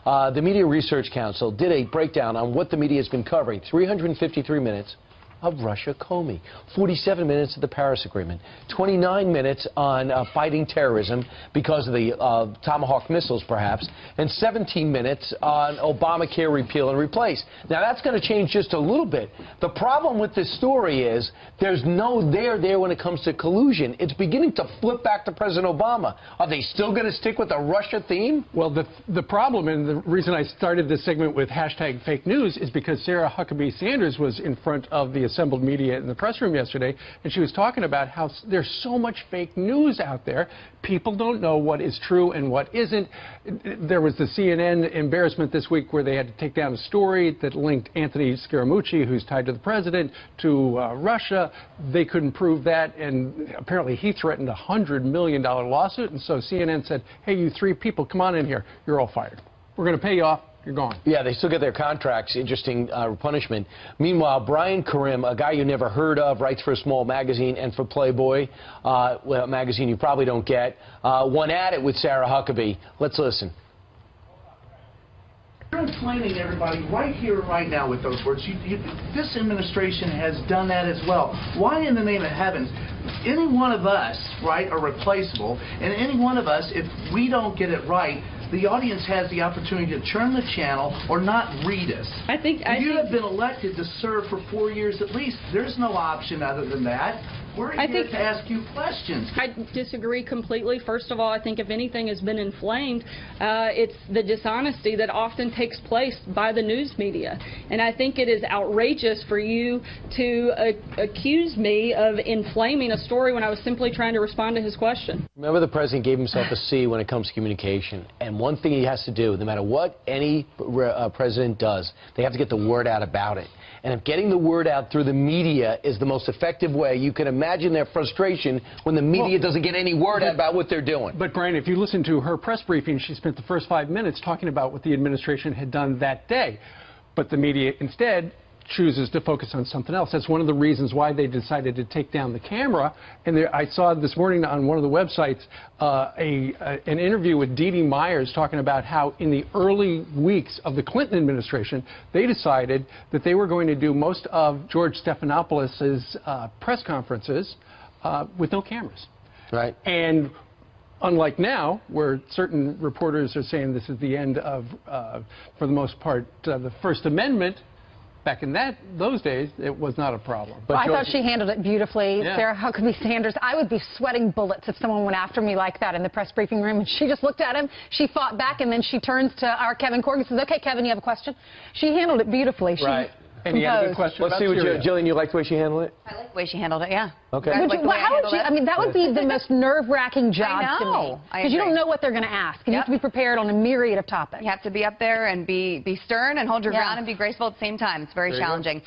The Media Research Council did a breakdown on what the media has been covering. 353 minutes of Russia Comey, 47 minutes of the Paris Agreement, 29 minutes on fighting terrorism because of the Tomahawk missiles, perhaps, and 17 minutes on Obamacare repeal and replace. Now, that's going to change just a little bit. The problem with this story is there's no there when it comes to collusion. It's beginning to flip back to President Obama. Are they still going to stick with the Russia theme? Well, the problem, and the reason I started this segment with hashtag fake news, is because Sarah Huckabee Sanders was in front of the assembled media in the press room yesterday, and she was talking about how there's so much fake news out there. People don't know what is true and what isn't. There was the CNN embarrassment this week where they had to take down a story that linked Anthony Scaramucci, who's tied to the president, to Russia. They couldn't prove that, and apparently he threatened a $100 million lawsuit, and so CNN said, hey, you three people, come on in here. You're all fired. We're going to pay you off. You're gone. Yeah, they still get their contracts. Interesting punishment. Meanwhile, Brian Karim, a guy you never heard of, writes for a small magazine and for Playboy, a magazine you probably don't get, went at it with Sarah Huckabee. Let's listen. You're inflaming everybody right here, right now with those words. This administration has done that as well. Why in the name of heavens? Any one of us, right, are replaceable, and any one of us, if we don't get it right, the audience has the opportunity to turn the channel or not read us. You have been elected to serve for 4 years at least. There's no option other than that. We're here to ask you questions. I disagree completely. First of all, I think if anything has been inflamed, it's the dishonesty that often takes place by the news media. And I think it is outrageous for you to accuse me of inflaming a story when I was simply trying to respond to his question. Remember, the president gave himself a C when it comes to communication. And one thing he has to do, no matter what any president does, they have to get the word out about it. And if getting the word out through the media is the most effective way, you can imagine their frustration when the media doesn't get any word out about what they're doing. But, Brian, if you listen to her press briefing, she spent the first 5 minutes talking about what the administration had done that day. But the media instead chooses to focus on something else. That's one of the reasons why they decided to take down the camera. And I saw this morning on one of the websites an interview with Dee Dee Myers talking about how in the early weeks of the Clinton administration, they decided that they were going to do most of George Stephanopoulos' press conferences with no cameras. Right. And unlike now, where certain reporters are saying this is the end of, for the most part, the First Amendment, back in those days, it was not a problem. But I thought she handled it beautifully. Yeah. Sarah Huckabee Sanders, I would be sweating bullets if someone went after me like that in the press briefing room. And she just looked at him, she fought back, and then she turns to our Kevin Corgan and says, okay, Kevin, you have a question? She handled it beautifully. Right. And you had a good question. Let's see what Jillian, you like the way she handled it? I like the way she handled it, yeah. Okay. How would she, I mean, that would be the most nerve-wracking job to me. Because you don't know what they're going to ask. And you have to be prepared on a myriad of topics. You have to be up there and be stern and hold your ground and be graceful at the same time. It's very challenging.